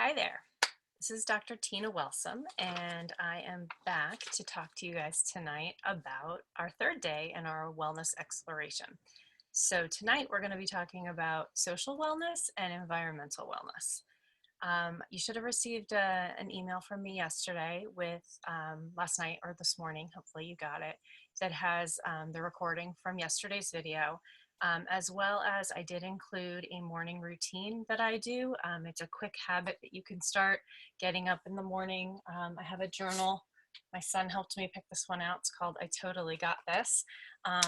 Hi there. This is Dr. Tina Welsum, and I am back to talk to you guys tonight about our third day in our wellness exploration. So tonight we're going to be talking about social wellness and environmental wellness. You should have received an email from me yesterday with last night or this morning, hopefully you got it, that has the recording from yesterday's video, as well as I did include a morning routine that I do. It's a quick habit that you can start getting up in the morning. I have a journal. My son helped me pick this one out. It's called I Totally Got This. I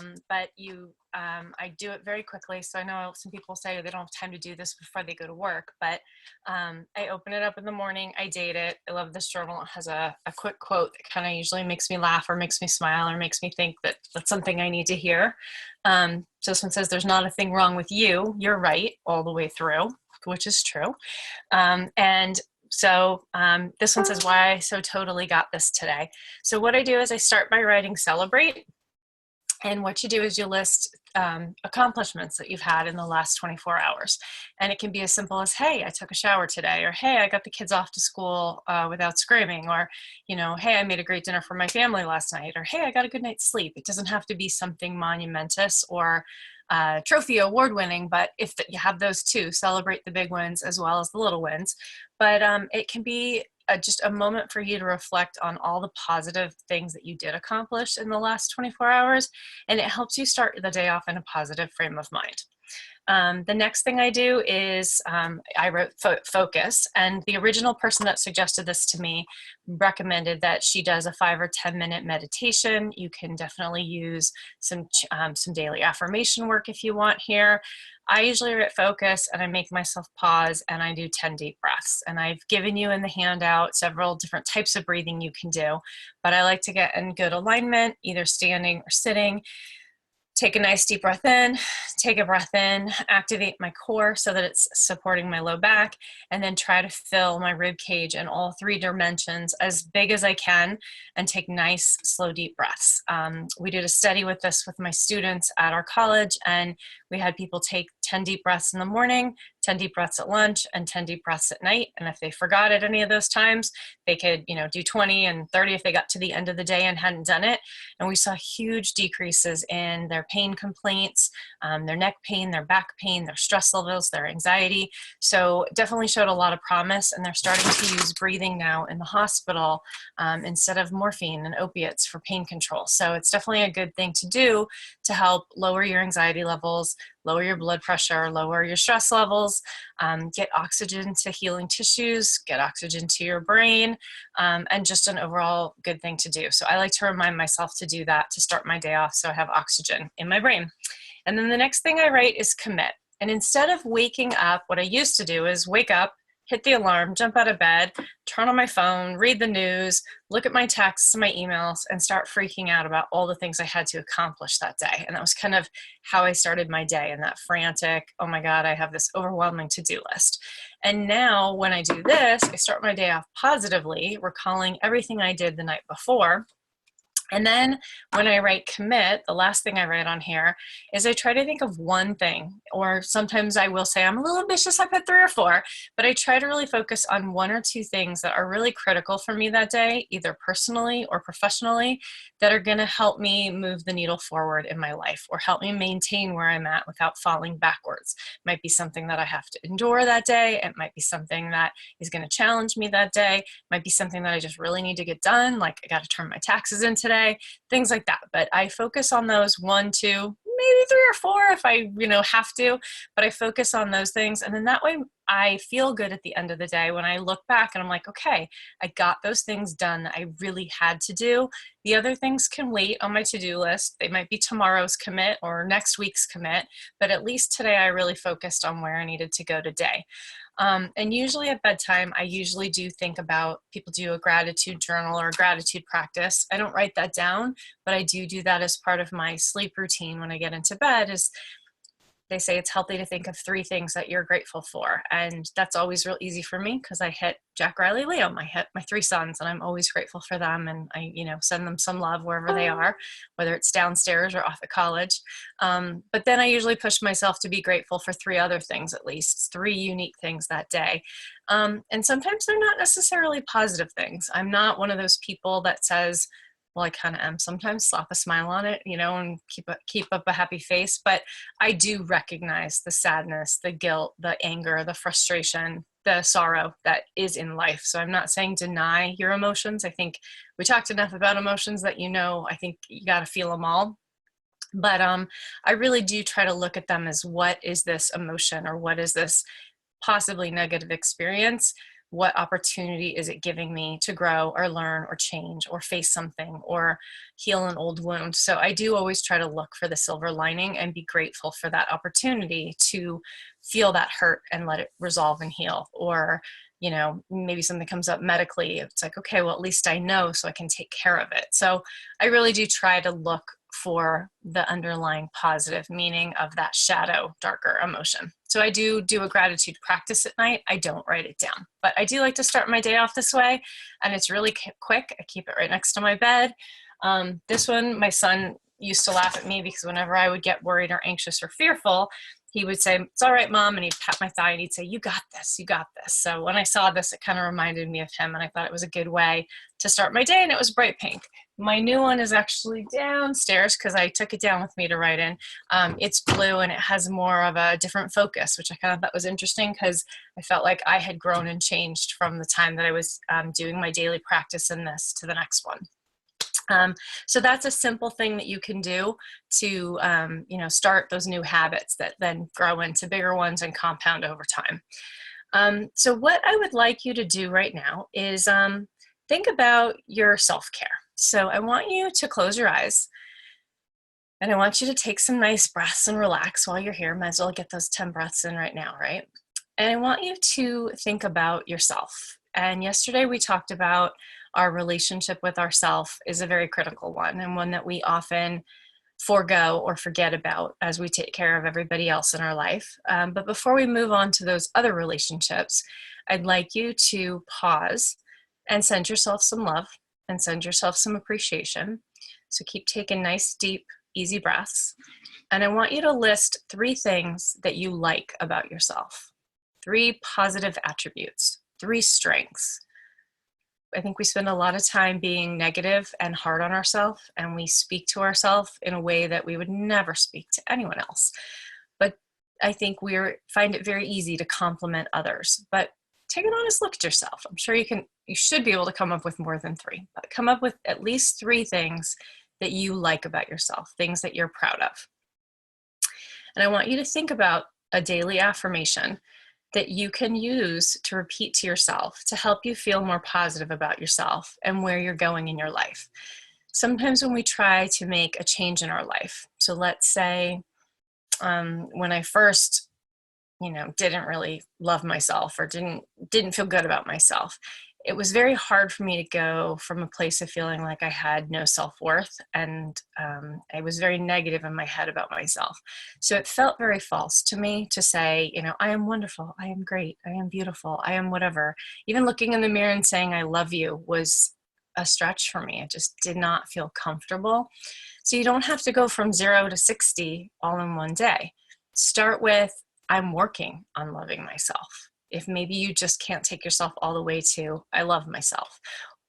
do it very quickly. So I know some people say they don't have time to do this before they go to work, but I open it up in the morning. I date it. I love this journal. It has a quick quote that kind of usually makes me laugh or makes me smile or makes me think that that's something I need to hear. So this one says, "There's not a thing wrong with you. You're right all the way through," which is true. This one says, "Why I so totally got this today." So what I do is I start by writing celebrate. And what you do is you list accomplishments that you've had in the last 24 hours. And it can be as simple as, hey, I took a shower today, or hey, I got the kids off to school without screaming, or, hey, I made a great dinner for my family last night, or hey, I got a good night's sleep. It doesn't have to be something monumentous or trophy award winning, but if you have those too, celebrate the big wins as well as the little wins. But it can be just a moment for you to reflect on all the positive things that you did accomplish in the last 24 hours, and it helps you start the day off in a positive frame of mind. The next thing I do is I wrote focus, and the original person that suggested this to me recommended that she does a 5 or 10-minute meditation. You can definitely use some daily affirmation work if you want here. I usually write focus and I make myself pause and I do 10 deep breaths. And I've given you in the handout several different types of breathing you can do, but I like to get in good alignment, either standing or sitting. Take a nice deep breath in, take a breath in, activate my core so that it's supporting my low back, and then try to fill my rib cage in all three dimensions as big as I can and take nice, slow, deep breaths. We did a study with this with my students at our college, and we had people take 10 deep breaths in the morning, 10 deep breaths at lunch, and 10 deep breaths at night. And if they forgot at any of those times, they could, do 20 and 30 if they got to the end of the day and hadn't done it. And we saw huge decreases in their pain complaints, their neck pain, their back pain, their stress levels, their anxiety. So definitely showed a lot of promise. And they're starting to use breathing now in the hospital instead of morphine and opiates for pain control. So it's definitely a good thing to do to help lower your anxiety levels, lower your blood pressure, lower your stress levels, get oxygen to healing tissues, get oxygen to your brain, and just an overall good thing to do. So I like to remind myself to do that to start my day off so I have oxygen in my brain. And then the next thing I write is commit. And instead of waking up, what I used to do is wake up, hit the alarm, jump out of bed, turn on my phone, read the news, look at my texts, my emails, and start freaking out about all the things I had to accomplish that day. And that was kind of how I started my day, in that frantic, oh my God, I have this overwhelming to-do list. And now when I do this, I start my day off positively, recalling everything I did the night before. And then when I write commit, the last thing I write on here is I try to think of one thing, or sometimes I will say I'm a little ambitious, I put 3 or 4, but I try to really focus on 1 or 2 things that are really critical for me that day, either personally or professionally, that are gonna help me move the needle forward in my life or help me maintain where I'm at without falling backwards. It might be something that I have to endure that day. It might be something that is gonna challenge me that day. It might be something that I just really need to get done, like I gotta turn my taxes in today. Things like that. But I focus on those 1, 2, maybe 3 or 4 if I, have to, but I focus on those things. And then that way I feel good at the end of the day when I look back and I'm like, okay, I got those things done that I really had to do. The other things can wait on my to-do list. They might be tomorrow's commit or next week's commit, but at least today I really focused on where I needed to go today. And usually at bedtime, I usually do think about, people do a gratitude journal or a gratitude practice. I don't write that down, but I do that as part of my sleep routine when I get into bed, is they say it's healthy to think of 3 things that you're grateful for. And that's always real easy for me because I hit Jack, Riley, Liam. I hit my 3 sons, and I'm always grateful for them. And I, send them some love wherever they are, whether it's downstairs or off at college. But then I usually push myself to be grateful for 3 other things, at least 3 unique things that day. And sometimes they're not necessarily positive things. I'm not one of those people that says, well, I kind of am sometimes, slap a smile on it, and keep up a happy face. But I do recognize the sadness, the guilt, the anger, the frustration, the sorrow that is in life. So I'm not saying deny your emotions. I think we talked enough about emotions that, I think you got to feel them all. But I really do try to look at them as, what is this emotion, or what is this possibly negative experience? What opportunity is it giving me to grow or learn or change or face something or heal an old wound? So I do always try to look for the silver lining and be grateful for that opportunity to feel that hurt and let it resolve and heal. Or, maybe something comes up medically. It's like, okay, well, at least I know, so I can take care of it. So I really do try to look for the underlying positive meaning of that shadow, darker emotion. So I do a gratitude practice at night. I don't write it down, but I do like to start my day off this way, and it's really quick. I keep it right next to my bed. This one, my son used to laugh at me because whenever I would get worried or anxious or fearful, he would say, "It's all right, Mom," and he'd pat my thigh and he'd say, "You got this, you got this." So when I saw this, it kind of reminded me of him, and I thought it was a good way to start my day, and it was bright pink. My new one is actually downstairs because I took it down with me to write in. It's blue, and it has more of a different focus, which I kind of thought was interesting because I felt like I had grown and changed from the time that I was doing my daily practice in this to the next one. So that's a simple thing that you can do to, start those new habits that then grow into bigger ones and compound over time. So what I would like you to do right now is think about your self-care. So I want you to close your eyes, and I want you to take some nice breaths and relax while you're here. Might as well get those 10 breaths in right now, right? And I want you to think about yourself. And yesterday we talked about our relationship with ourself is a very critical one, and one that we often forego or forget about as we take care of everybody else in our life. But before we move on to those other relationships, I'd like you to pause and send yourself some love and send yourself some appreciation. So keep taking nice, deep, easy breaths. And I want you to list 3 things that you like about yourself, 3 positive attributes, 3 strengths. I think we spend a lot of time being negative and hard on ourselves, and we speak to ourselves in a way that we would never speak to anyone else. But I think we find it very easy to compliment others. But take an honest look at yourself. I'm sure you should be able to come up with more than 3, but come up with at least 3 things that you like about yourself, things that you're proud of. And I want you to think about a daily affirmation that you can use to repeat to yourself to help you feel more positive about yourself and where you're going in your life. Sometimes when we try to make a change in our life, so let's say when I first, didn't really love myself or didn't feel good about myself, it was very hard for me to go from a place of feeling like I had no self-worth, and I was very negative in my head about myself. So it felt very false to me to say, I am wonderful, I am great, I am beautiful, I am whatever. Even looking in the mirror and saying I love you was a stretch for me. It just did not feel comfortable. So you don't have to go from 0 to 60 all in one day. Start with, I'm working on loving myself. If maybe you just can't take yourself all the way to, I love myself.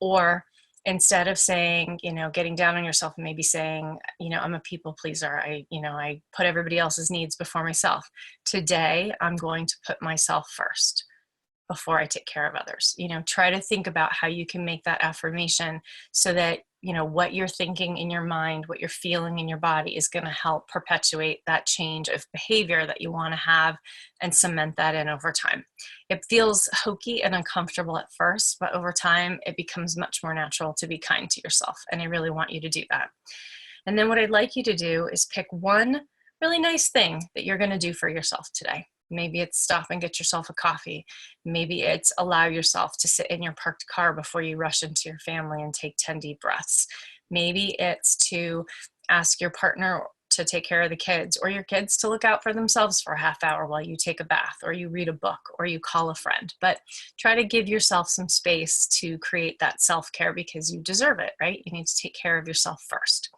Or instead of saying, getting down on yourself, and maybe saying, I'm a people pleaser. I put everybody else's needs before myself. Today, I'm going to put myself first before I take care of others. Try to think about how you can make that affirmation so that, what you're thinking in your mind, what you're feeling in your body is going to help perpetuate that change of behavior that you want to have and cement that in over time. It feels hokey and uncomfortable at first, but over time it becomes much more natural to be kind to yourself. And I really want you to do that. And then what I'd like you to do is pick one really nice thing that you're going to do for yourself today. Maybe it's stop and get yourself a coffee. Maybe it's allow yourself to sit in your parked car before you rush into your family and take 10 deep breaths. Maybe it's to ask your partner to take care of the kids, or your kids to look out for themselves for a half hour while you take a bath, or you read a book, or you call a friend. But try to give yourself some space to create that self-care, because you deserve it, right? You need to take care of yourself first.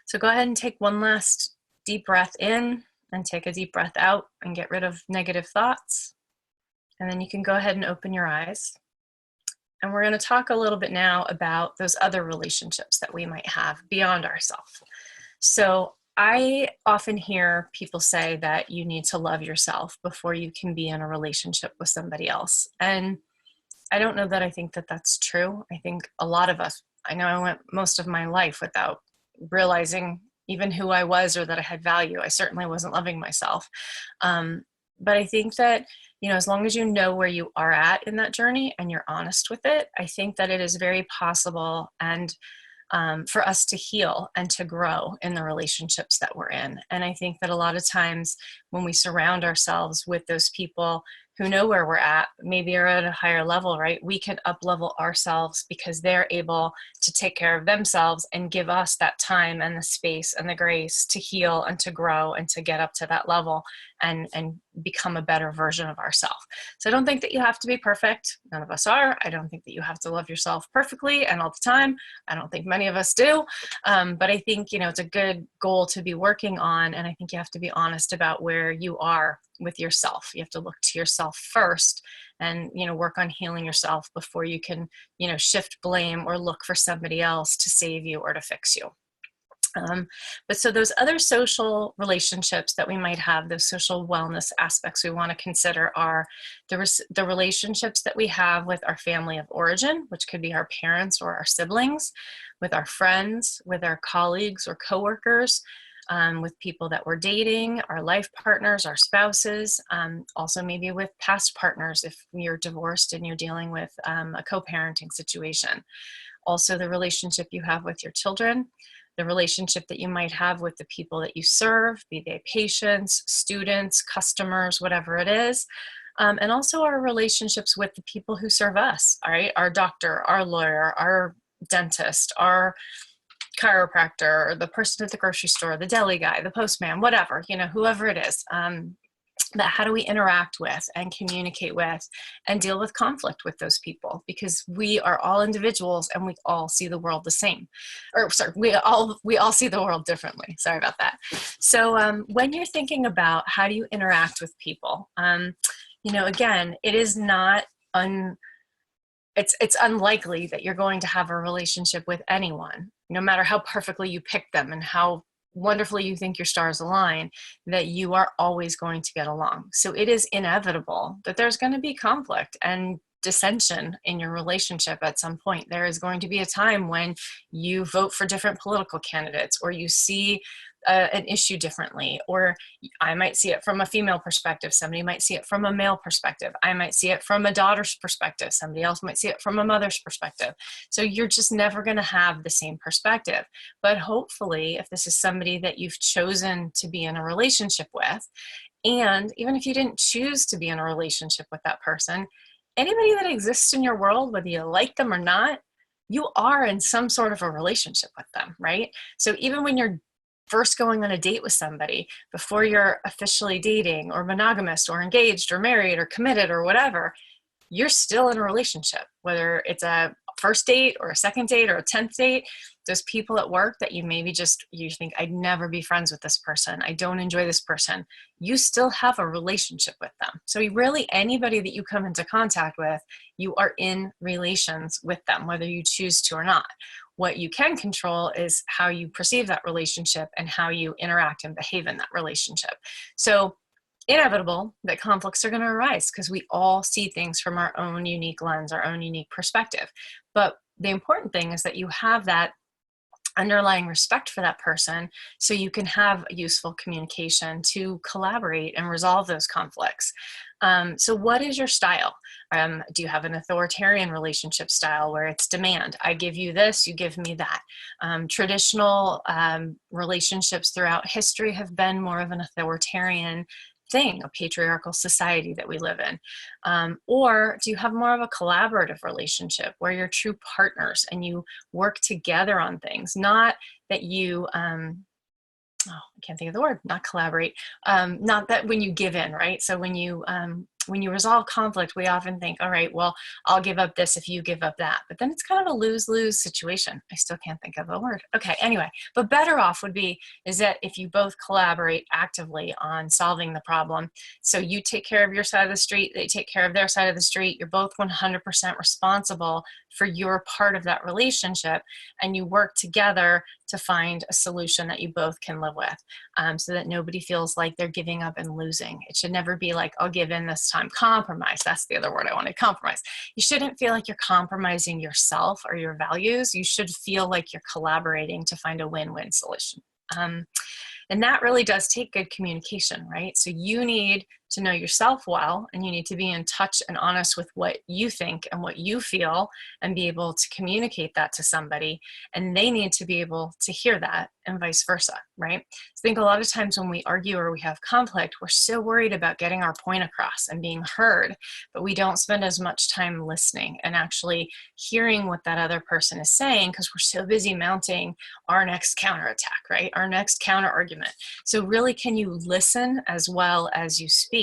So go ahead and take one last deep breath in and take a deep breath out and get rid of negative thoughts. And then you can go ahead and open your eyes. And we're going to talk a little bit now about those other relationships that we might have beyond ourselves. So I often hear people say that you need to love yourself before you can be in a relationship with somebody else. And I don't know that I think that that's true. I think a lot of us, I know I went most of my life without realizing even who I was or that I had value. I certainly wasn't loving myself. But I think that, as long as you know where you are at in that journey and you're honest with it, I think that it is very possible and for us to heal and to grow in the relationships that we're in. And I think that a lot of times when we surround ourselves with those people who know where we're at, maybe are at a higher level, right? We can up-level ourselves because they're able to take care of themselves and give us that time and the space and the grace to heal and to grow and to get up to that level and become a better version of ourselves. So I don't think that you have to be perfect. None of us are. I don't think that you have to love yourself perfectly and all the time. I don't think many of us do. But I think, it's a good goal to be working on. And I think you have to be honest about where you are with yourself. You have to look to yourself first and, work on healing yourself before you can, shift blame or look for somebody else to save you or to fix you. But so those other social relationships that we might have, those social wellness aspects we want to consider are the relationships that we have with our family of origin, which could be our parents or our siblings, with our friends, with our colleagues or coworkers, with people that we're dating, our life partners, our spouses, also maybe with past partners if you're divorced and you're dealing with a co-parenting situation. Also the relationship you have with your children, the relationship that you might have with the people that you serve, be they patients, students, customers, whatever it is. And also our relationships with the people who serve us, all right? Our doctor, our lawyer, our dentist, our chiropractor, the person at the grocery store, the deli guy, the postman, whatever, whoever it is. That how do we interact with and communicate with and deal with conflict with those people, because we are all individuals and we all see the world the same, or sorry, we all see the world differently. Sorry about that. So when you're thinking about how do you interact with people, again, it is not it's unlikely that you're going to have a relationship with anyone, no matter how perfectly you pick them and how wonderfully you think your stars align, that you are always going to get along. So it is inevitable that there's going to be conflict and dissension in your relationship at some point. There is going to be a time when you vote for different political candidates, or you see an issue differently, or I might see it from a female perspective, somebody might see it from a male perspective, I might see it from a daughter's perspective, somebody else might see it from a mother's perspective. So you're just never going to have the same perspective. But hopefully, if this is somebody that you've chosen to be in a relationship with, and even if you didn't choose to be in a relationship with that person, anybody that exists in your world, whether you like them or not, you are in some sort of a relationship with them, right? So even when you're first going on a date with somebody, before you're officially dating or monogamous or engaged or married or committed or whatever, you're still in a relationship, whether it's a first date or a second date or a 10th date. Those people at work that you maybe you think, I'd never be friends with this person, I don't enjoy this person, you still have a relationship with them. So really anybody that you come into contact with, you are in relations with them, whether you choose to or not. What you can control is how you perceive that relationship and how you interact and behave in that relationship. So inevitable that conflicts are going to arise because we all see things from our own unique lens, our own unique perspective. But the important thing is that you have that underlying respect for that person so you can have useful communication to collaborate and resolve those conflicts. So what is your style? Do you have an authoritarian relationship style where it's demand? I give you this, you give me that. Traditional relationships throughout history have been more of an authoritarian thing, a patriarchal society that we live in. Or do you have more of a collaborative relationship where you're true partners and you work together on things? Not that you oh, I can't think of the word, not collaborate. Not that when you give in, right? So when you resolve conflict, we often think, all right, well, I'll give up this if you give up that. But then it's kind of a lose-lose situation. I still can't think of the word. Okay, anyway, but better off would be is that if you both collaborate actively on solving the problem. So you take care of your side of the street, they take care of their side of the street. You're both 100% responsible for your part of that relationship, and you work together to find a solution that you both can live with, so that nobody feels like they're giving up and losing. It should never be like, I'll give in this time. Compromise. That's the other word I wanted, compromise. You shouldn't feel like you're compromising yourself or your values. You should feel like you're collaborating to find a win-win solution. And that really does take good communication, right? So you need to know yourself well, and you need to be in touch and honest with what you think and what you feel, and be able to communicate that to somebody, and they need to be able to hear that, and vice versa, right? So I think a lot of times when we argue or we have conflict, we're so worried about getting our point across and being heard, but we don't spend as much time listening and actually hearing what that other person is saying, because we're so busy mounting our next counterattack, right? Our next counter argument. So really, can you listen as well as you speak,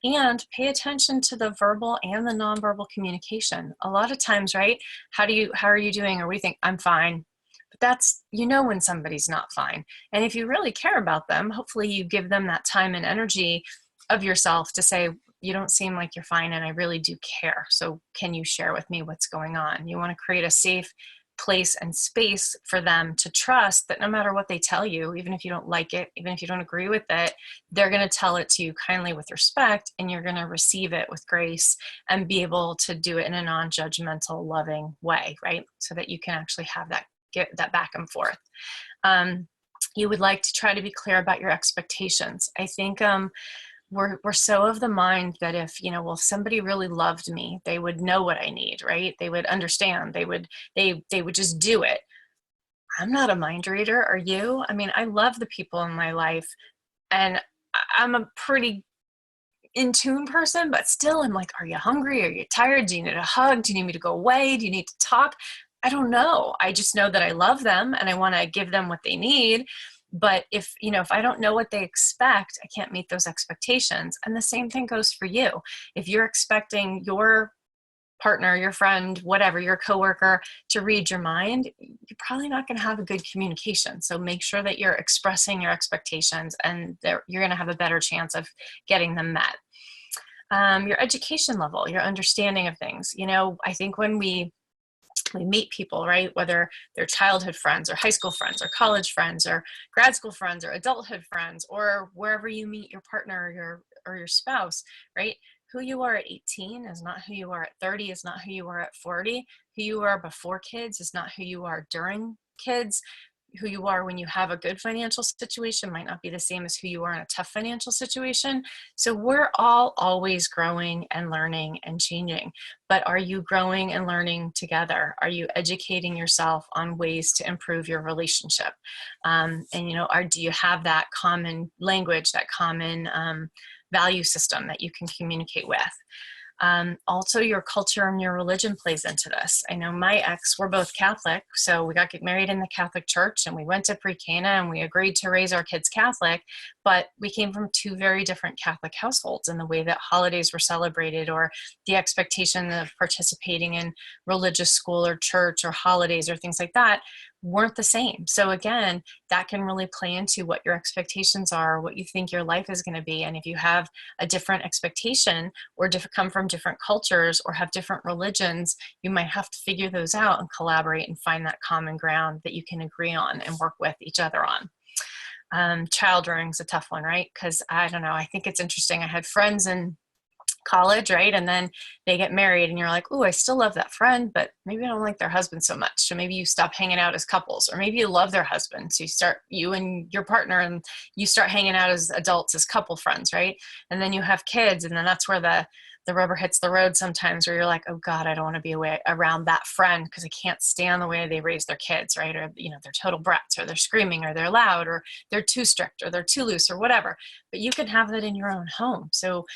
and pay attention to the verbal and the nonverbal communication? A lot of times, right? How are you doing? Or we think, I'm fine. But that's, when somebody's not fine. And if you really care about them, hopefully you give them that time and energy of yourself to say, you don't seem like you're fine, and I really do care. So can you share with me what's going on? You want to create a safe place and space for them to trust that no matter what they tell you, even if you don't like it, even if you don't agree with it, they're going to tell it to you kindly with respect, and you're going to receive it with grace and be able to do it in a non-judgmental, loving way, right? So that you can actually have that, get that back and forth. You would like to try to be clear about your expectations. I think we're so of the mind that if somebody really loved me, they would know what I need, right? They would understand. They would just do it. I'm not a mind reader. Are you? I mean, I love the people in my life, and I'm a pretty in tune person, but still I'm like, are you hungry? Are you tired? Do you need a hug? Do you need me to go away? Do you need to talk? I don't know. I just know that I love them and I want to give them what they need. But if I don't know what they expect, I can't meet those expectations. And the same thing goes for you. If you're expecting your partner, your friend, whatever, your coworker to read your mind, you're probably not going to have a good communication. So make sure that you're expressing your expectations, and you're going to have a better chance of getting them met. Your education level, your understanding of things. I think when we meet people, right, whether they're childhood friends or high school friends or college friends or grad school friends or adulthood friends, or wherever you meet your partner or your spouse, right? Who you are at 18 is not who you are at 30, is not who you are at 40. Who you are before kids is not who you are during kids. Who you are when you have a good financial situation might not be the same as who you are in a tough financial situation. So we're all always growing and learning and changing. But are you growing and learning together? Are you educating yourself on ways to improve your relationship? Do you have that common language, that common value system that you can communicate with? Also, your culture and your religion plays into this. I know my ex, we're both Catholic, so we got married in the Catholic Church, and we went to pre-Cana, and we agreed to raise our kids Catholic, but we came from two very different Catholic households in the way that holidays were celebrated, or the expectation of participating in religious school or church or holidays or things like that weren't the same. So again, that can really play into what your expectations are, what you think your life is going to be. And if you have a different expectation, or come from different cultures, or have different religions, you might have to figure those out and collaborate and find that common ground that you can agree on and work with each other on. Child rearing is a tough one, right? Because I don't know, I think it's interesting. I had friends in college, right? And then they get married, and you're like, oh, I still love that friend, but maybe I don't like their husband so much. So maybe you stop hanging out as couples, or maybe you love their husband. So you and your partner, and you start hanging out as adults, as couple friends, right? And then you have kids, and then that's where the rubber hits the road sometimes, where you're like, oh God, I don't want to be around that friend, because I can't stand the way they raise their kids, right? Or, they're total brats, or they're screaming, or they're loud, or they're too strict, or they're too loose, or whatever. But you can have that in your own home. So,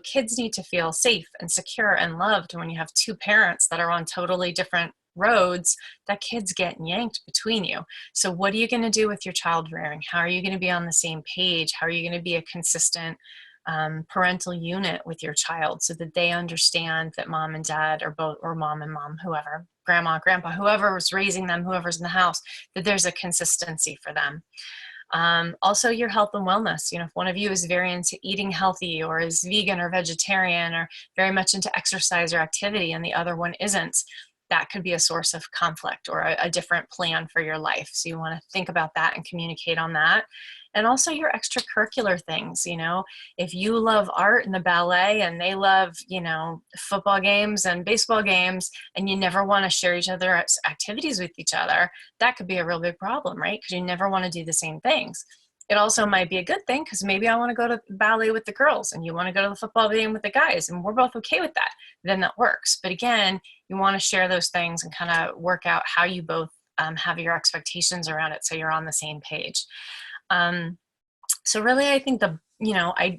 kids need to feel safe and secure and loved when you have two parents that are on totally different roads, that kid's getting yanked between you. So what are you going to do with your child rearing? How are you going to be on the same page? How are you going to be a consistent parental unit with your child so that they understand that mom and dad are both, or mom and mom, whoever, grandma, grandpa, whoever's raising them, whoever's in the house, that there's a consistency for them. Also your health and wellness. If one of you is very into eating healthy or is vegan or vegetarian or very much into exercise or activity and the other one isn't, that could be a source of conflict or a different plan for your life. So you want to think about that and communicate on that. And also your extracurricular things. If you love art and the ballet and they love, football games and baseball games, and you never want to share each other's activities with each other, that could be a real big problem, right? Because you never want to do the same things. It also might be a good thing because maybe I want to go to ballet with the girls and you want to go to the football game with the guys, and we're both okay with that. Then that works. But again, you want to share those things and kind of work out how you both have your expectations around it so you're on the same page. So really, I think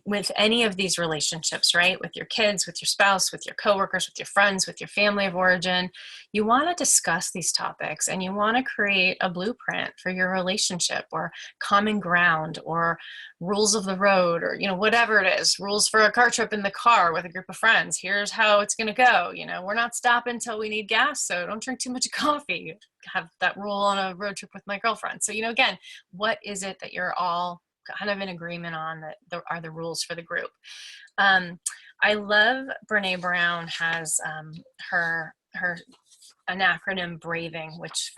with any of these relationships, right, with your kids, with your spouse, with your coworkers, with your friends, with your family of origin, you want to discuss these topics and you want to create a blueprint for your relationship or common ground or rules of the road or, whatever it is, rules for a car trip in the car with a group of friends. Here's how it's going to go. We're not stopping until we need gas, so don't drink too much coffee. Have that rule on a road trip with my girlfriend. So, again, what is it that you're all kind of in agreement on that are the rules for the group? I love Brene Brown has her an acronym BRAVING, which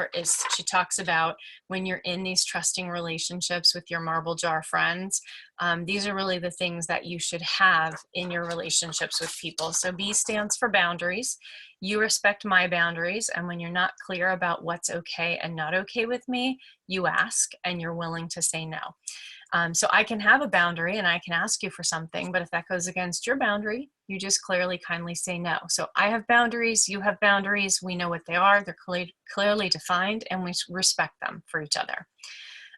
she talks about when you're in these trusting relationships with your marble jar friends. These are really the things that you should have in your relationships with people. So B stands for boundaries. You respect my boundaries, and when you're not clear about what's okay and not okay with me, you ask and you're willing to say no. So I can have a boundary and I can ask you for something, but if that goes against your boundary, you just clearly, kindly say no. So I have boundaries, you have boundaries, we know what they are, they're clearly defined, and we respect them for each other.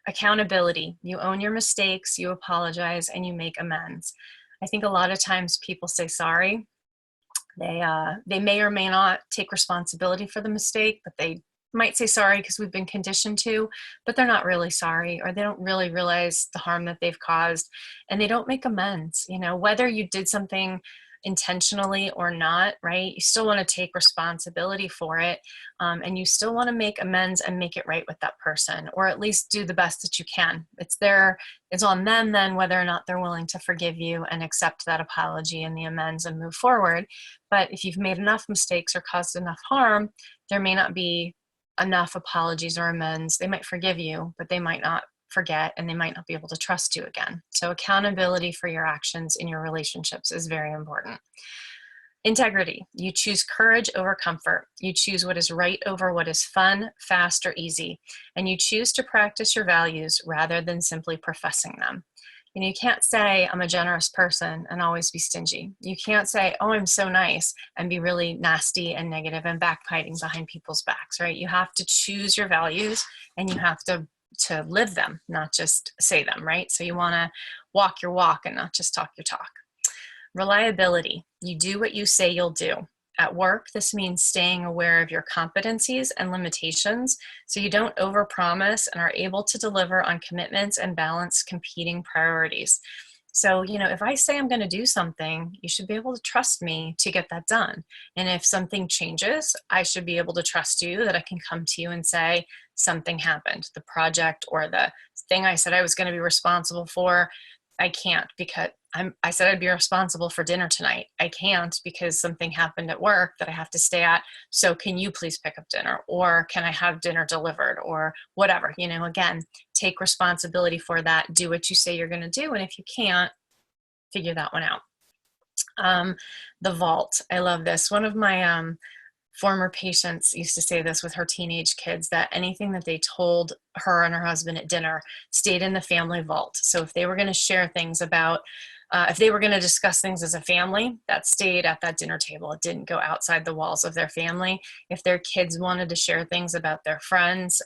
Accountability, you own your mistakes, you apologize, and you make amends. I think a lot of times people say sorry. They may or may not take responsibility for the mistake, but they might say sorry because we've been conditioned to, but they're not really sorry, or they don't really realize the harm that they've caused, and they don't make amends. Whether you did something intentionally or not, right? You still want to take responsibility for it, and you still want to make amends and make it right with that person, or at least do the best that you can. It's on them then whether or not they're willing to forgive you and accept that apology and the amends and move forward. But if you've made enough mistakes or caused enough harm, there may not be enough apologies or amends. They might forgive you, but they might not forget, and they might not be able to trust you again. So accountability for your actions in your relationships is very important. Integrity. You choose courage over comfort. You choose what is right over what is fun, fast, or easy. And you choose to practice your values rather than simply professing them. You can't say I'm a generous person and always be stingy. You can't say, oh, I'm so nice, and be really nasty and negative and backbiting behind people's backs, right? You have to choose your values and you have to live them, not just say them, right? So you want to walk your walk and not just talk your talk. Reliability. You do what you say you'll do. At work, this means staying aware of your competencies and limitations so you don't overpromise and are able to deliver on commitments and balance competing priorities. So, if I say I'm going to do something, you should be able to trust me to get that done. And if something changes, I should be able to trust you that I can come to you and say, something happened. The project or the thing I said I was going to be responsible for, I can't because I said I'd be responsible for dinner tonight. I can't because something happened at work that I have to stay at. So can you please pick up dinner, or can I have dinner delivered, or whatever? Again, take responsibility for that. Do what you say you're going to do. And if you can't, figure that one out. The vault. I love this. One of my former patients used to say this with her teenage kids, that anything that they told her and her husband at dinner stayed in the family vault. So if they were going to share things about If they were going to discuss things as a family, that stayed at that dinner table. It didn't go outside the walls of their family. If their kids wanted to share things about their friends,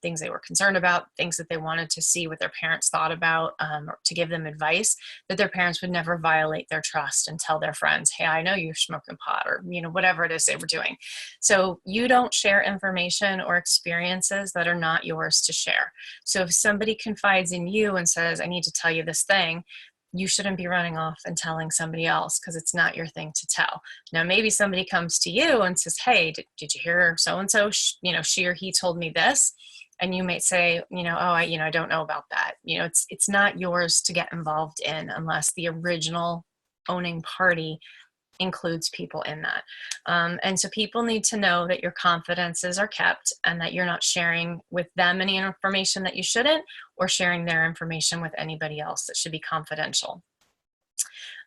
things they were concerned about, things that they wanted to see what their parents thought about, or to give them advice, that their parents would never violate their trust and tell their friends, hey, I know you're smoking pot, or whatever it is they were doing. So you don't share information or experiences that are not yours to share. So if somebody confides in you and says, I need to tell you this thing, you shouldn't be running off and telling somebody else, because it's not your thing to tell. Now, maybe somebody comes to you and says, hey, did you hear so-and-so, she or he told me this? And you might say, I don't know about that. It's not yours to get involved in unless the original owning party includes people in that. And so people need to know that your confidences are kept and that you're not sharing with them any information that you shouldn't, or sharing their information with anybody else that should be confidential.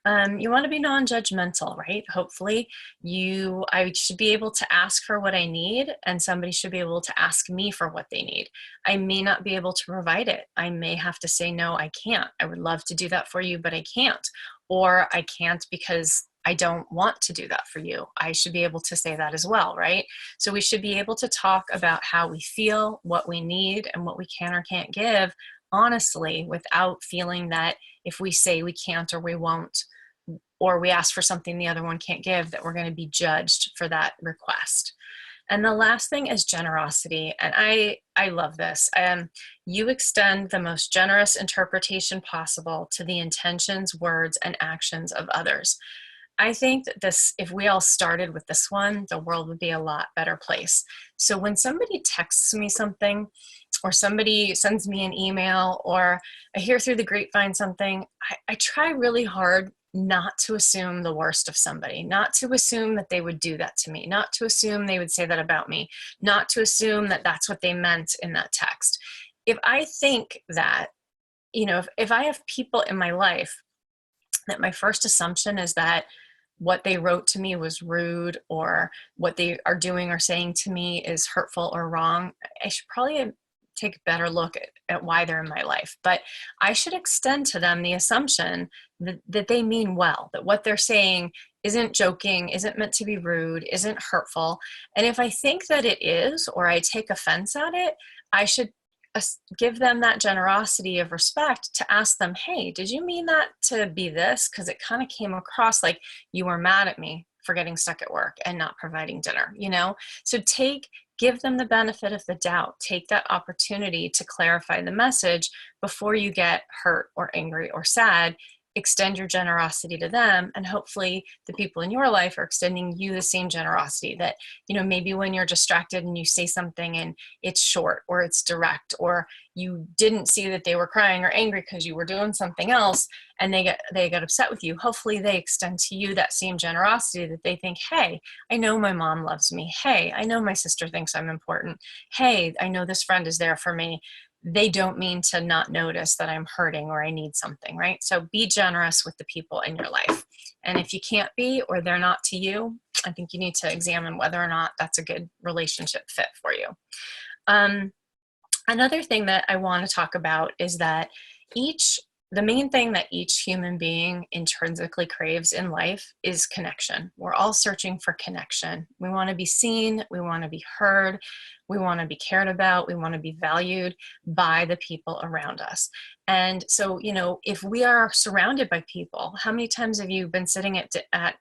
You want to be non-judgmental, right? Hopefully I should be able to ask for what I need, and somebody should be able to ask me for what they need. I may not be able to provide it. I may have to say, no, I can't. I would love to do that for you, but I can't. Or I can't because I don't want to do that for you. I should be able to say that as well, right? So we should be able to talk about how we feel, what we need, and what we can or can't give honestly, without feeling that if we say we can't or we won't, or we ask for something the other one can't give, that we're going to be judged for that request. And the last thing is generosity. And I love this. You extend the most generous interpretation possible to the intentions, words, and actions of others. I think that if we all started with this one, the world would be a lot better place. So when somebody texts me something, or somebody sends me an email, or I hear through the grapevine something, I try really hard not to assume the worst of somebody, not to assume that they would do that to me, not to assume they would say that about me, not to assume that that's what they meant in that text. If I think that, if I have people in my life that my first assumption is that what they wrote to me was rude, or what they are doing or saying to me is hurtful or wrong, I should probably take a better look at why they're in my life. But I should extend to them the assumption that they mean well, that what they're saying isn't joking, isn't meant to be rude, isn't hurtful. And if I think that it is, or I take offense at it, I should give them that generosity of respect to ask them, hey, did you mean that to be this? Because it kind of came across like you were mad at me for getting stuck at work and not providing dinner, So give them the benefit of the doubt. Take that opportunity to clarify the message before you get hurt or angry or sad. Extend your generosity to them, and hopefully the people in your life are extending you the same generosity. That, maybe when you're distracted and you say something and it's short or it's direct, or you didn't see that they were crying or angry because you were doing something else and they get upset with you, hopefully they extend to you that same generosity, that they think, hey, I know my mom loves me. Hey, I know my sister thinks I'm important. Hey, I know this friend is there for me. They don't mean to not notice that I'm hurting or I need something, right? So be generous with the people in your life. And if you can't be, or they're not to you, I think you need to examine whether or not that's a good relationship fit for you. Another thing that I want to talk about is that the main thing that each human being intrinsically craves in life is connection. We're all searching for connection. We want to be seen. We want to be heard. We want to be cared about. We want to be valued by the people around us. And so, if we are surrounded by people, how many times have you been sitting at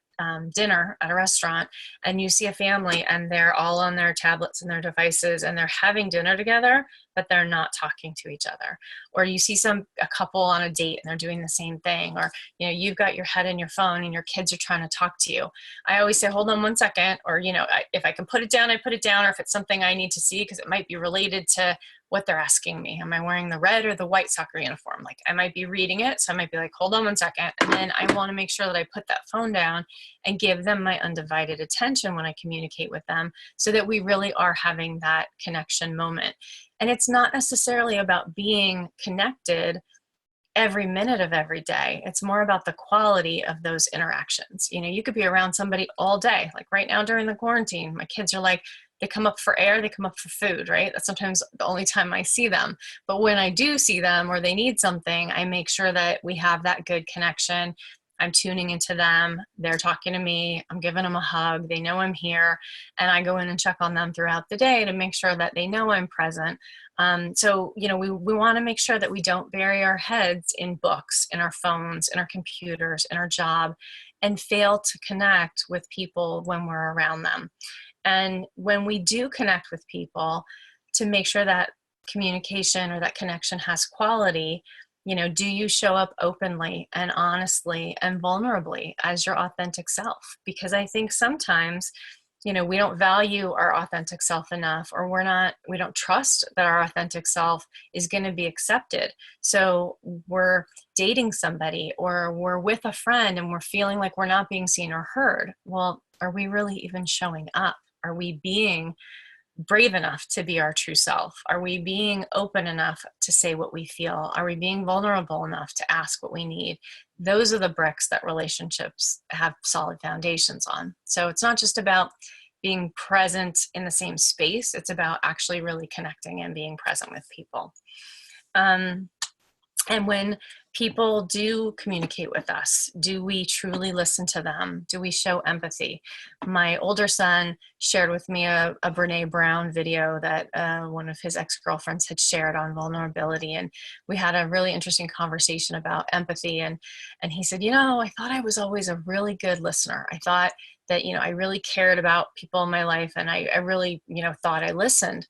dinner at a restaurant and you see a family and they're all on their tablets and their devices and they're having dinner together, but they're not talking to each other? Or you see a couple on a date and they're doing the same thing, or you've got your head in your phone and your kids are trying to talk to you. I always say, hold on one second, or if I can put it down, I put it down, or if it's something I need to see because it might be related to what they're asking me. Am I wearing the red or the white soccer uniform? Like, I might be reading it, so I might be like, hold on one second. And then I want to make sure that I put that phone down and give them my undivided attention when I communicate with them, so that we really are having that connection moment. And it's not necessarily about being connected every minute of every day. It's more about the quality of those interactions. You could be around somebody all day. Like right now during the quarantine, my kids are like, they come up for air, they come up for food, right? That's sometimes the only time I see them. But when I do see them or they need something, I make sure that we have that good connection. I'm tuning into them. They're talking to me. I'm giving them a hug. They know I'm here. And I go in and check on them throughout the day to make sure that they know I'm present. So, we want to make sure that we don't bury our heads in books, in our phones, in our computers, in our job, and fail to connect with people when we're around them. And when we do connect with people, to make sure that communication or that connection has quality, do you show up openly and honestly and vulnerably as your authentic self? Because I think sometimes, we don't value our authentic self enough, or we don't trust that our authentic self is going to be accepted. So we're dating somebody or we're with a friend and we're feeling like we're not being seen or heard. Well, are we really even showing up? Are we being brave enough to be our true self? Are we being open enough to say what we feel? Are we being vulnerable enough to ask what we need? Those are the bricks that relationships have solid foundations on. So it's not just about being present in the same space. It's about actually really connecting and being present with people. And when people do communicate with us, do we truly listen to them? Do we show empathy? My older son shared with me a Brene Brown video that one of his ex-girlfriends had shared on vulnerability. And we had a really interesting conversation about empathy. And he said, I thought I was always a really good listener. I thought that, I really cared about people in my life, and I really, thought I listened.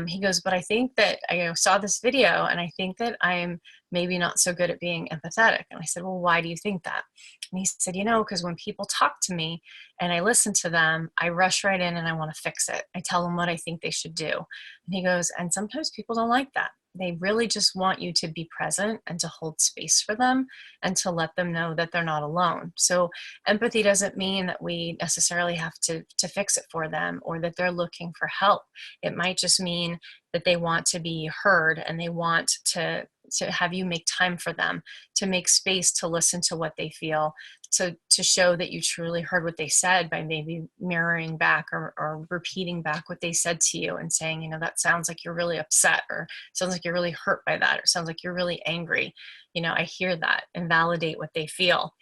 He goes, but I think that I saw this video and I think that I'm maybe not so good at being empathetic. And I said, well, why do you think that? And he said, because when people talk to me and I listen to them, I rush right in and I want to fix it. I tell them what I think they should do. And he goes, and sometimes people don't like that. They really just want you to be present and to hold space for them and to let them know that they're not alone. So empathy doesn't mean that we necessarily have to fix it for them or that they're looking for help. It might just mean that they want to be heard and they want to have you make time for them, to make space to listen to what they feel, to show that you truly heard what they said by maybe mirroring back or repeating back what they said to you and saying, that sounds like you're really upset, or sounds like you're really hurt by that, or sounds like you're really angry. I hear that, and validate what they feel.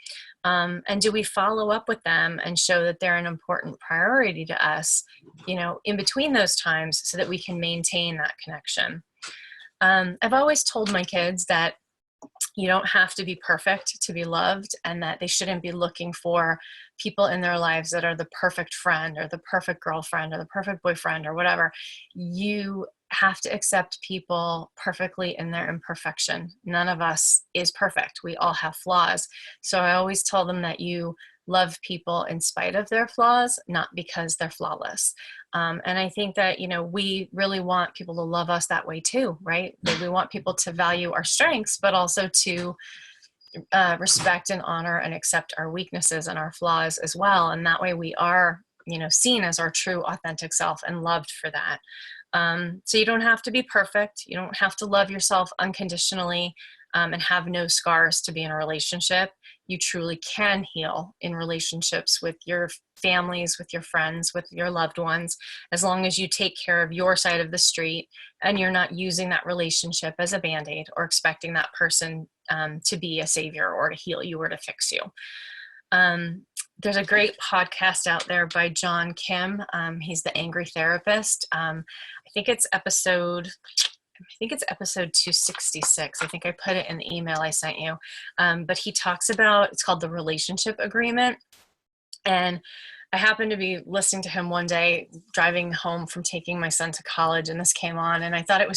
And do we follow up with them and show that they're an important priority to us, in between those times so that we can maintain that connection? I've always told my kids that you don't have to be perfect to be loved, and that they shouldn't be looking for people in their lives that are the perfect friend or the perfect girlfriend or the perfect boyfriend or whatever. You have to accept people perfectly in their imperfection. None of us is perfect. We all have flaws. So I always tell them that you love people in spite of their flaws, not because they're flawless. And I think that, we really want people to love us that way too, right? We want people to value our strengths, but also to respect and honor and accept our weaknesses and our flaws as well. And that way we are, seen as our true authentic self and loved for that. So you don't have to be perfect. You don't have to love yourself unconditionally and have no scars to be in a relationship. You truly can heal in relationships with your families, with your friends, with your loved ones, as long as you take care of your side of the street and you're not using that relationship as a Band-Aid or expecting that person to be a savior or to heal you or to fix you. There's a great podcast out there by John Kim. He's the Angry Therapist. I think it's episode 266. I think I put it in the email I sent you. But he talks about, it's called the Relationship Agreement. And I happened to be listening to him one day driving home from taking my son to college, and this came on, and I just thought it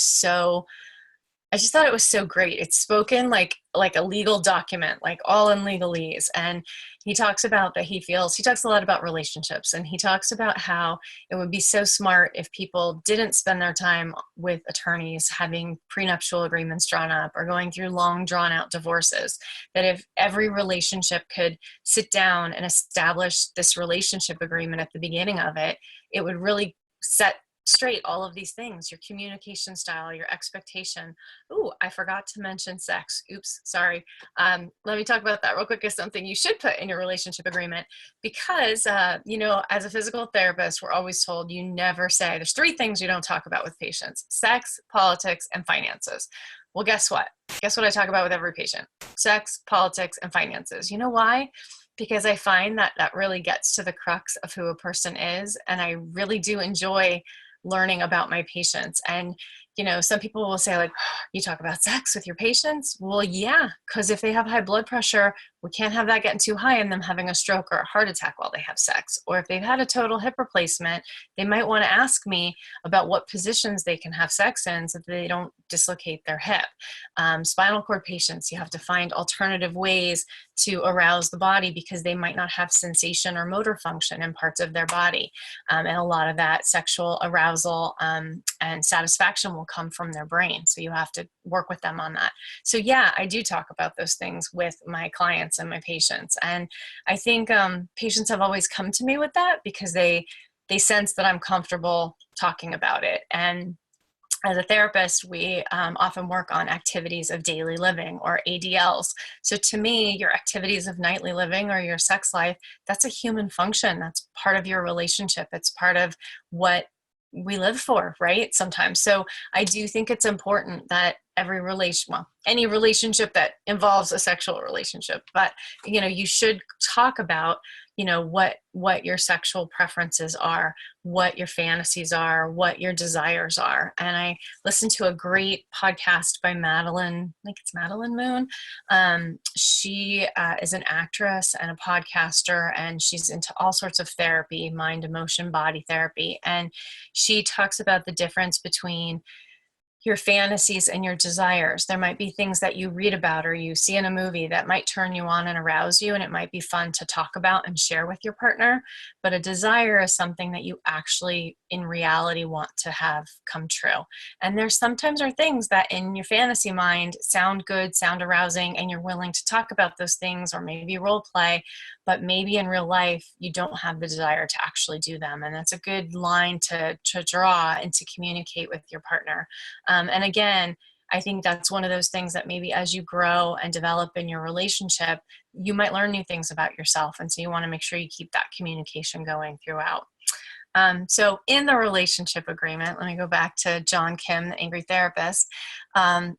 was so great. It's spoken like a legal document, like all in legalese. And he talks about that he talks a lot about relationships, and he talks about how it would be so smart if people didn't spend their time with attorneys having prenuptial agreements drawn up or going through long drawn out divorces, that if every relationship could sit down and establish this relationship agreement at the beginning of it, it would really set straight all of these things, your communication style, your expectation. Ooh, I forgot to mention sex. Oops, sorry. Let me talk about that real quick as something you should put in your relationship agreement, because, you know, as a physical therapist, we're always told you never say, there's three things you don't talk about with patients: sex, politics, and finances. Well, guess what? Guess what I talk about with every patient? Sex, politics, and finances. You know why? Because I find that that really gets to the crux of who a person is. And I really do enjoy learning about my patients. And, you know, some people will say, like, you talk about sex with your patients? Well, yeah, because if they have high blood pressure, we can't have that getting too high and them having a stroke or a heart attack while they have sex. Or if they've had a total hip replacement, they might want to ask me about what positions they can have sex in so that they don't dislocate their hip. Spinal cord patients, you have to find alternative ways to arouse the body because they might not have sensation or motor function in parts of their body. And a lot of that sexual arousal and satisfaction will come from their brain. So you have to work with them on that. So yeah, I do talk about those things with my clients and my patients. And I think patients have always come to me with that because they sense that I'm comfortable talking about it. And as a therapist, we often work on activities of daily living, or ADLs. So to me, your activities of nightly living or your sex life, that's a human function. That's part of your relationship. It's part of what we live for, right? Sometimes. So I do think it's important that every any relationship that involves a sexual relationship, but, you know, you should talk about, you know, what your sexual preferences are, what your fantasies are, what your desires are. And I listened to a great podcast by Madeline, I think it's Madeline Moon. She is an actress and a podcaster, and she's into all sorts of therapy, mind, emotion, body therapy. And she talks about the difference between your fantasies and your desires. There might be things that you read about or you see in a movie that might turn you on and arouse you, and it might be fun to talk about and share with your partner. But a desire is something that you actually in reality want to have come true. And there sometimes are things that in your fantasy mind sound good, sound arousing, and you're willing to talk about those things or maybe role play, but maybe in real life you don't have the desire to actually do them. And that's a good line to draw and to communicate with your partner. And again, I think that's one of those things that maybe as you grow and develop in your relationship, you might learn new things about yourself. And so you want to make sure you keep that communication going throughout. So in the relationship agreement, let me go back to John Kim, the angry therapist.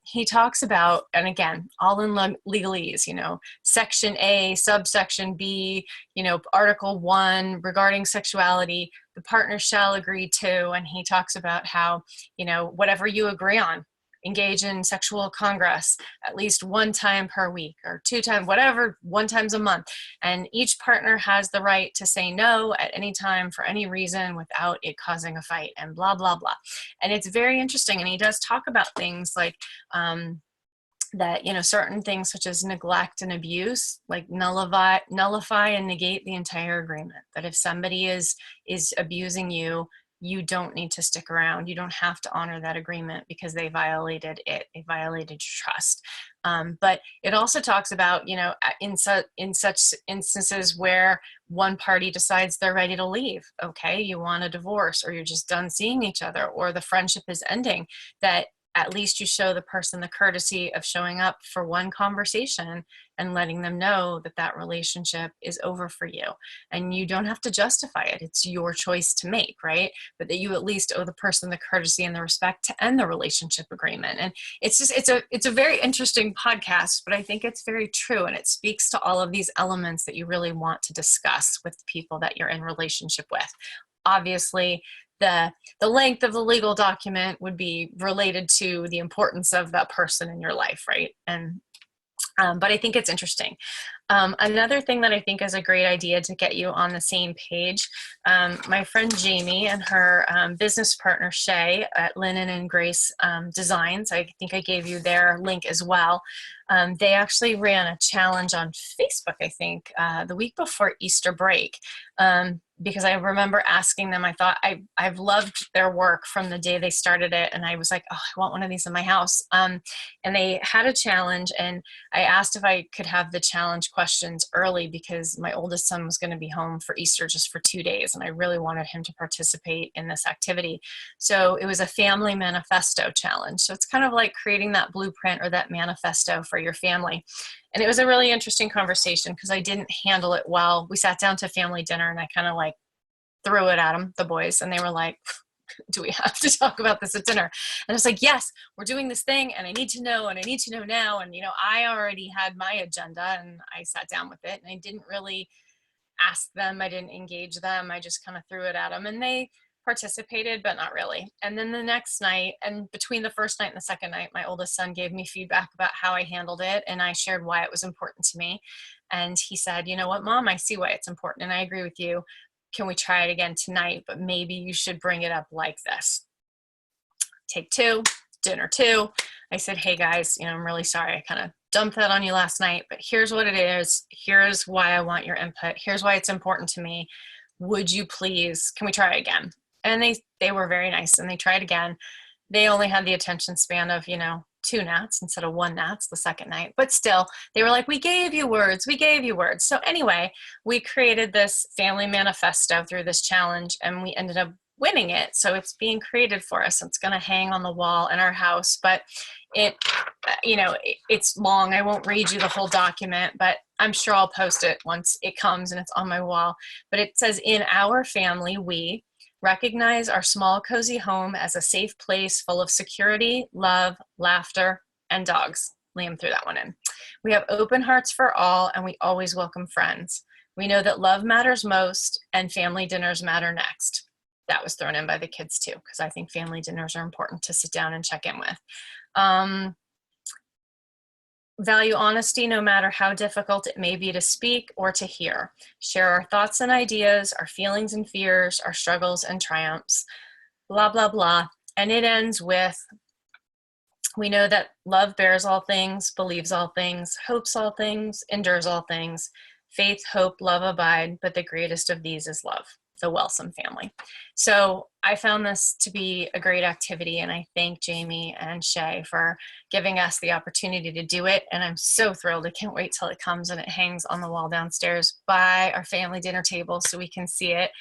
He talks about, and again, all in legalese, you know, section A, subsection B, you know, article 1 regarding sexuality, the partner shall agree to. And he talks about how, you know, whatever you agree on, engage in sexual congress at least one time per week or 2 times, whatever, 1 time a month. And each partner has the right to say no at any time for any reason without it causing a fight, and blah, blah, blah. And it's very interesting. And he does talk about things like, that, you know, certain things such as neglect and abuse, like nullify and negate the entire agreement. That if somebody is abusing you, you don't need to stick around. You don't have to honor that agreement because they violated it. They violated your trust. But it also talks about, you know, in such instances where one party decides they're ready to leave, okay, you want a divorce, or you're just done seeing each other, or the friendship is ending, that at least you show the person the courtesy of showing up for one conversation and letting them know that that relationship is over for you. And you don't have to justify it. It's your choice to make, right? But that you at least owe the person the courtesy and the respect to end the relationship agreement. And it's just, it's a very interesting podcast, but I think it's very true. And it speaks to all of these elements that you really want to discuss with the people that you're in relationship with. Obviously, the length of the legal document would be related to the importance of that person in your life, right? And but I think it's interesting. Another thing that I think is a great idea to get you on the same page, my friend Jamie and her business partner Shay at Linen and Grace Designs, I think I gave you their link as well. They actually ran a challenge on Facebook, I think, the week before Easter break. because I remember asking them, I thought I've loved their work from the day they started it. And I was like, oh, I want one of these in my house. And they had a challenge, and I asked if I could have the challenge questions early because my oldest son was going to be home for Easter just for 2 days. And I really wanted him to participate in this activity. So it was a family manifesto challenge. So it's kind of like creating that blueprint or that manifesto for your family. And it was a really interesting conversation because I didn't handle it well. We sat down to family dinner and I kind of like threw it at them, the boys, and they were like, do we have to talk about this at dinner? And I was like, yes, we're doing this thing and I need to know and I need to know now. And, you know, I already had my agenda and I sat down with it and I didn't really ask them. I didn't engage them. I just kind of threw it at them and they participated, but not really. And then the next night, and between the first night and the second night, my oldest son gave me feedback about how I handled it. And I shared why it was important to me. And he said, you know what, Mom, I see why it's important. And I agree with you. Can we try it again tonight? But maybe you should bring it up like this. Take 2, dinner 2. I said, hey guys, you know, I'm really sorry. I kind of dumped that on you last night, but here's what it is. Here's why I want your input. Here's why it's important to me. Would you please, can we try again? And they were very nice and they tried again. They only had the attention span of, you know, 2 gnats instead of 1 gnats the second night. But still, they were like, we gave you words. We gave you words. So anyway, we created this family manifesto through this challenge and we ended up winning it. So it's being created for us. It's going to hang on the wall in our house, but it, you know, it's long. I won't read you the whole document, but I'm sure I'll post it once it comes and it's on my wall. But it says, in our family, we recognize our small, cozy home as a safe place full of security, love, laughter, and dogs. Liam threw that one in. We have open hearts for all, and we always welcome friends. We know that love matters most, and family dinners matter next. That was thrown in by the kids too, because I think family dinners are important to sit down and check in with. Value honesty no matter how difficult it may be to speak or to hear. Share our thoughts and ideas, our feelings and fears, our struggles and triumphs, blah, blah, blah. And it ends with, we know that love bears all things, believes all things, hopes all things, endures all things. Faith, hope, love abide, but the greatest of these is love. The Wellsome family. So I found this to be a great activity, and I thank Jamie and Shay for giving us the opportunity to do it. And I'm so thrilled. I can't wait till it comes and it hangs on the wall downstairs by our family dinner table so we can see it.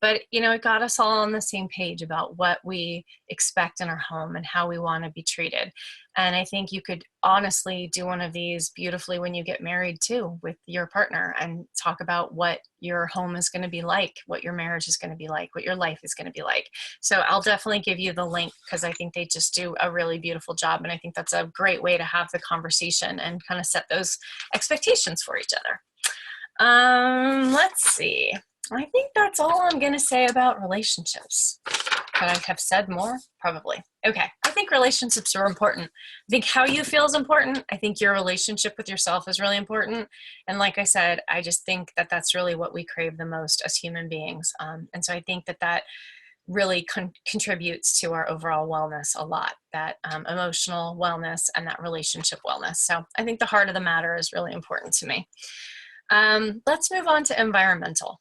But you know, it got us all on the same page about what we expect in our home and how we want to be treated. And I think you could honestly do one of these beautifully when you get married too, with your partner, and talk about what your home is going to be like, what your marriage is going to be like, what your life is going to be like. So I'll definitely give you the link because I think they just do a really beautiful job. And I think that's a great way to have the conversation and kind of set those expectations for each other. Let's see. I think that's all I'm going to say about relationships. Could I have said more? Probably. Okay. I think relationships are important. I think how you feel is important. I think your relationship with yourself is really important. And like I said, I just think that that's really what we crave the most as human beings. And so I think that that really contributes to our overall wellness a lot, that emotional wellness and that relationship wellness. So I think the heart of the matter is really important to me. Let's move on to environmental.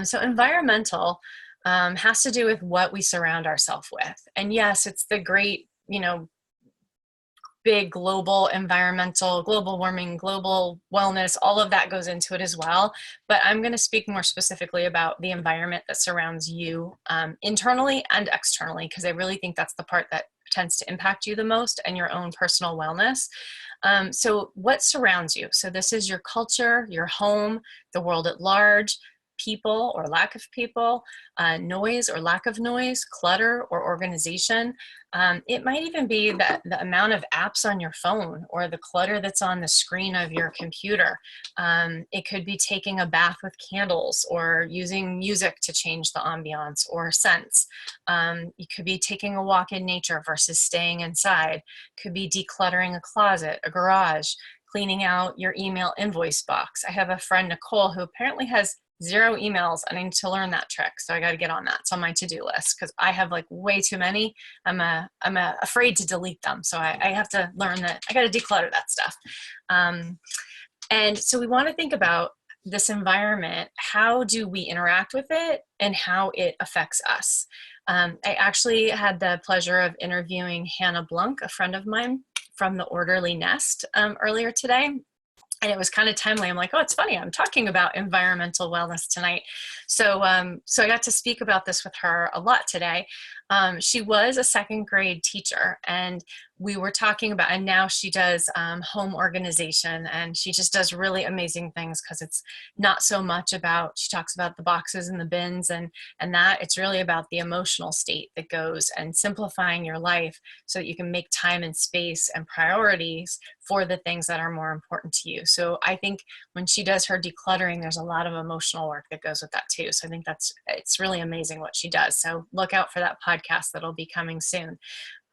So environmental has to do with what we surround ourselves with. And yes, it's the great, you know, big global environmental, global warming, global wellness, all of that goes into it as well. But I'm going to speak more specifically about the environment that surrounds you internally and externally, because I really think that's the part that tends to impact you the most and your own personal wellness. So what surrounds you? So this is your culture, your home, the world at large, people or lack of people, noise or lack of noise, clutter or organization. It might even be that the amount of apps on your phone or the clutter that's on the screen of your computer. It could be taking a bath with candles or using music to change the ambiance or scents. You could be taking a walk in nature versus staying inside. Could be decluttering a closet, a garage, cleaning out your email invoice box. I have a friend, Nicole, who apparently has 0 emails. I need to learn that trick. So I got to get on that. It's on my to-do list because I have like way too many. I'm afraid to delete them. So I have to learn that I got to declutter that stuff. And so we want to think about this environment, how do we interact with it and how it affects us? I actually had the pleasure of interviewing Hannah Blunk, a friend of mine from the Orderly Nest, earlier today. And it was kind of timely. I'm like, oh, it's funny, I'm talking about environmental wellness tonight. So I got to speak about this with her a lot today. She was a second grade teacher, and we were talking about, and now she does home organization, and she just does really amazing things, because it's not so much about, she talks about the boxes and the bins and that it's really about the emotional state that goes, and simplifying your life so that you can make time and space and priorities for the things that are more important to you. So I think when she does her decluttering, there's a lot of emotional work that goes with that too. So I think it's really amazing what she does. So look out for that podcast that'll be coming soon.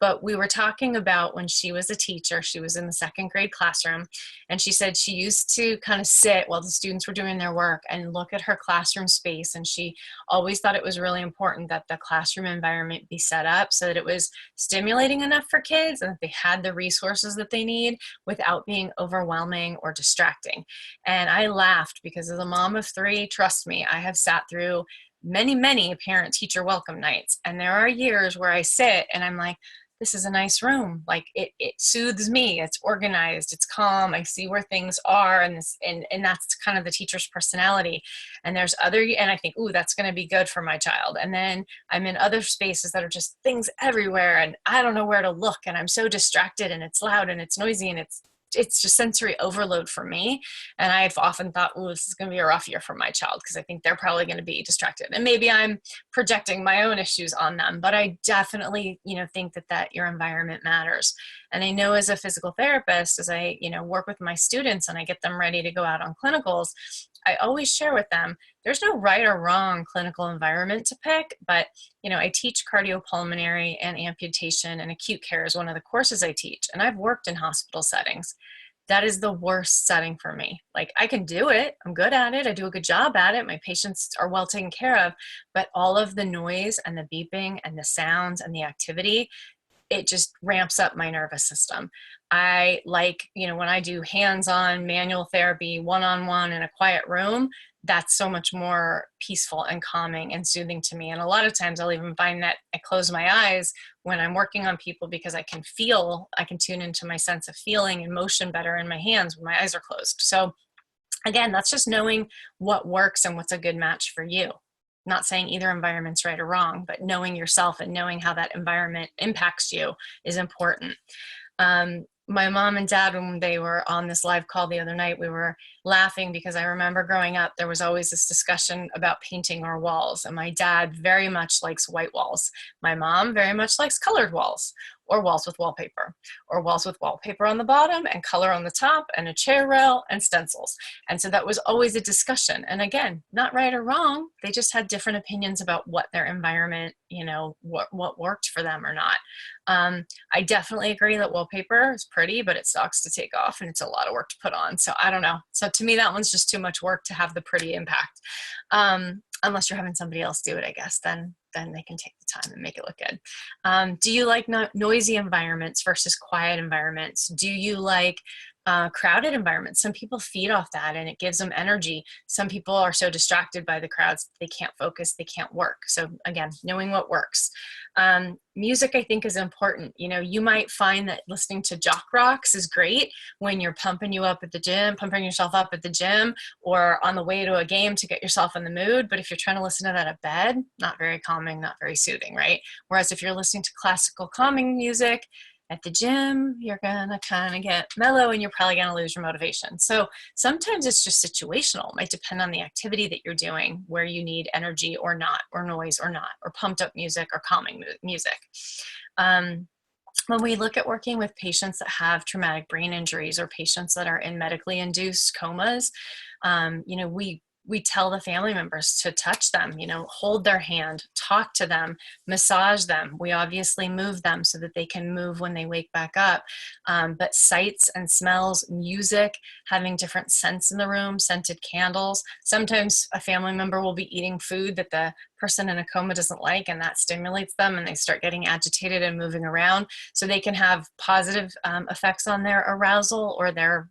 But we were talking about when she was a teacher, she was in the second grade classroom, and she said she used to kind of sit while the students were doing their work and look at her classroom space. And she always thought it was really important that the classroom environment be set up so that it was stimulating enough for kids and that they had the resources that they need without being overwhelming or distracting. And I laughed because as a mom of three, trust me, I have sat through many parent teacher welcome nights. And there are years where I sit and I'm like, this is a nice room. Like it soothes me. It's organized. It's calm. I see where things are, and that's kind of the teacher's personality. And there's and I think, ooh, that's going to be good for my child. And then I'm in other spaces that are just things everywhere, and I don't know where to look, and I'm so distracted, and it's loud and it's noisy, and it's just sensory overload for me. And I've often thought, oh, this is going to be a rough year for my child, because I think they're probably going to be distracted. And maybe I'm projecting my own issues on them, but I definitely, think that your environment matters. And I know as a physical therapist, as I, work with my students and I get them ready to go out on clinicals, I always share with them, there's no right or wrong clinical environment to pick, but I teach cardiopulmonary and amputation, and acute care is one of the courses I teach. And I've worked in hospital settings. That is the worst setting for me. Like, I can do it. I'm good at it. I do a good job at it. My patients are well taken care of, but all of the noise and the beeping and the sounds and the activity, it just ramps up my nervous system. I like, when I do hands-on manual therapy, one-on-one in a quiet room, that's so much more peaceful and calming and soothing to me. And a lot of times I'll even find that I close my eyes when I'm working on people, because I can tune into my sense of feeling and motion better in my hands when my eyes are closed. So again, that's just knowing what works and what's a good match for you. Not saying either environment's right or wrong, but knowing yourself and knowing how that environment impacts you is important. My mom and dad, when they were on this live call the other night, we were laughing because I remember growing up, there was always this discussion about painting our walls. And my dad very much likes white walls. My mom very much likes colored walls, or walls with wallpaper, or walls with wallpaper on the bottom and color on the top, and a chair rail and stencils. And so that was always a discussion. And again, not right or wrong. They just had different opinions about what their environment, what worked for them or not. I definitely agree that wallpaper is pretty, but it sucks to take off and it's a lot of work to put on. So I don't know. So to me, that one's just too much work to have the pretty impact. Unless you're having somebody else do it, I guess, then they can take the time and make it look good. Do you like noisy environments versus quiet environments? Do you like crowded environments? Some people feed off that and it gives them energy. Some people are so distracted by the crowds, they can't focus, they can't work. So again, knowing what works. Music, I think, is important. You might find that listening to jock rocks is great when you're pumping yourself up at the gym, or on the way to a game to get yourself in the mood. But if you're trying to listen to that at bed, not very calming, not very soothing, right? Whereas if you're listening to classical calming music at the gym, you're gonna kind of get mellow and you're probably gonna lose your motivation. So sometimes it's just situational. It might depend on the activity that you're doing, where you need energy or not, or noise or not, or pumped up music or calming music. When we look at working with patients that have traumatic brain injuries, or patients that are in medically induced comas, we tell the family members to touch them, hold their hand, talk to them, massage them. We obviously move them so that they can move when they wake back up. But sights and smells, music, having different scents in the room, scented candles. Sometimes a family member will be eating food that the person in a coma doesn't like, and that stimulates them and they start getting agitated and moving around. So they can have positive effects on their arousal or their,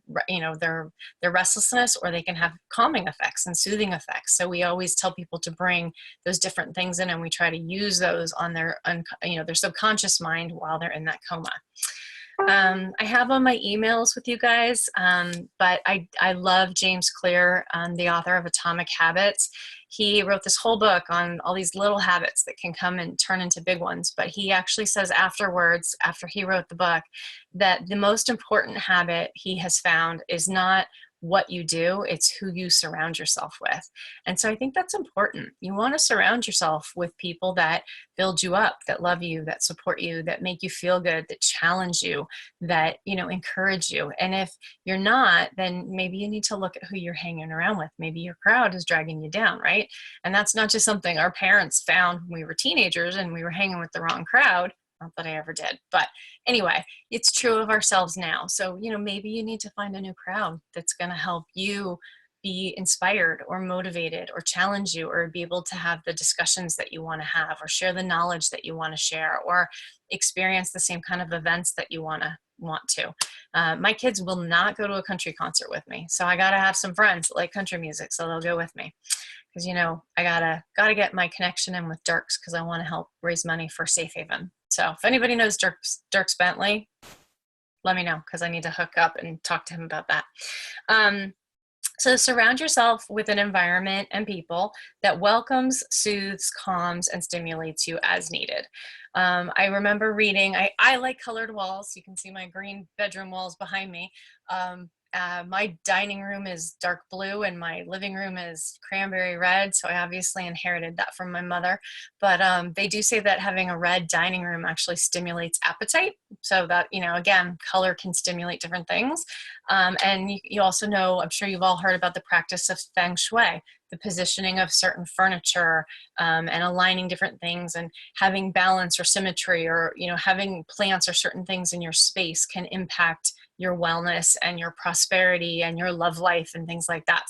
their restlessness, or they can have calming effects and soothing effects. So we always tell people to bring those different things in, and we try to use those on their, their subconscious mind while they're in that coma. I have on my emails with you guys, but I love James Clear, the author of Atomic Habits. He wrote this whole book on all these little habits that can come and turn into big ones. But he actually says afterwards, after he wrote the book, that the most important habit he has found is not what you do, it's who you surround yourself with. And so I think that's important. You want to surround yourself with people that build you up, that love you, that support you, that make you feel good, that challenge you, that, encourage you. And if you're not, then maybe you need to look at who you're hanging around with. Maybe your crowd is dragging you down, right? And that's not just something our parents found when we were teenagers and we were hanging with the wrong crowd. Not that I ever did, but anyway, it's true of ourselves now. So, maybe you need to find a new crowd that's going to help you be inspired or motivated or challenge you, or be able to have the discussions that you want to have, or share the knowledge that you want to share, or experience the same kind of events that you want to. My kids will not go to a country concert with me. So I got to have some friends that like country music, so they'll go with me. Because, I gotta get my connection in with Dirks, because I want to help raise money for Safe Haven. So if anybody knows Dirks Bentley, let me know, because I need to hook up and talk to him about that. So surround yourself with an environment and people that welcomes, soothes, calms, and stimulates you as needed. I remember reading, I like colored walls. You can see my green bedroom walls behind me. My dining room is dark blue and my living room is cranberry red. So I obviously inherited that from my mother. But they do say that having a red dining room actually stimulates appetite. So that, again, color can stimulate different things. And you also know, I'm sure you've all heard about the practice of feng shui, the positioning of certain furniture, and aligning different things, and having balance or symmetry, or having plants or certain things in your space can impact your wellness and your prosperity and your love life and things like that.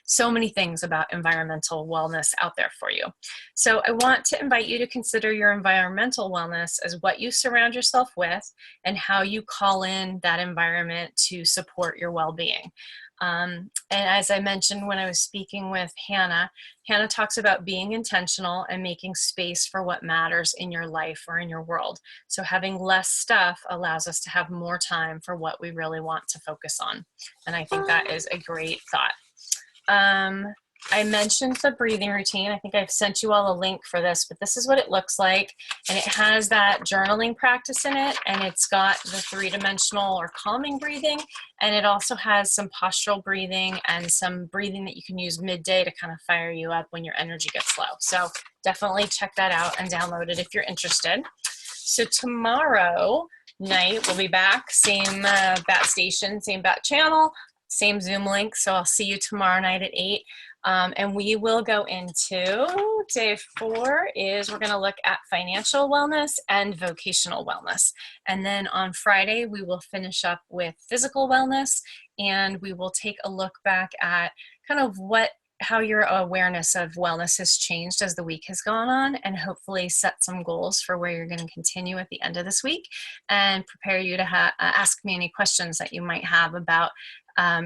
So many things about environmental wellness out there for you. So I want to invite you to consider your environmental wellness as what you surround yourself with and how you call in that environment to support your well-being. And as I mentioned when I was speaking with Hannah talks about being intentional and making space for what matters in your life or in your world. So having less stuff allows us to have more time for what we really want to focus on. And I think that is a great thought. I mentioned the breathing routine. I think I've sent you all a link for this, but this is what it looks like. And it has that journaling practice in it, and it's got the 3-dimensional or calming breathing, and it also has some postural breathing and some breathing that you can use midday to kind of fire you up when your energy gets low. So definitely check that out and download it if you're interested. So tomorrow night we'll be back, same bat station, same bat channel, same Zoom link. So I'll see you tomorrow night at 8. And we will go into day 4 is we're going to look at financial wellness and vocational wellness. And then on Friday, we will finish up with physical wellness, and we will take a look back at kind of how your awareness of wellness has changed as the week has gone on, and hopefully set some goals for where you're going to continue at the end of this week, and prepare you to ask me any questions that you might have about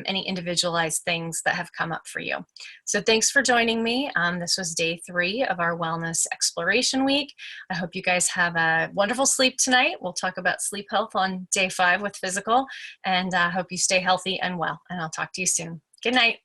any individualized things that have come up for you. So thanks for joining me. This was day 3 of our Wellness Exploration Week. I hope you guys have a wonderful sleep tonight. We'll talk about sleep health on day 5 with physical, and I hope you stay healthy and well, and I'll talk to you soon. Good night.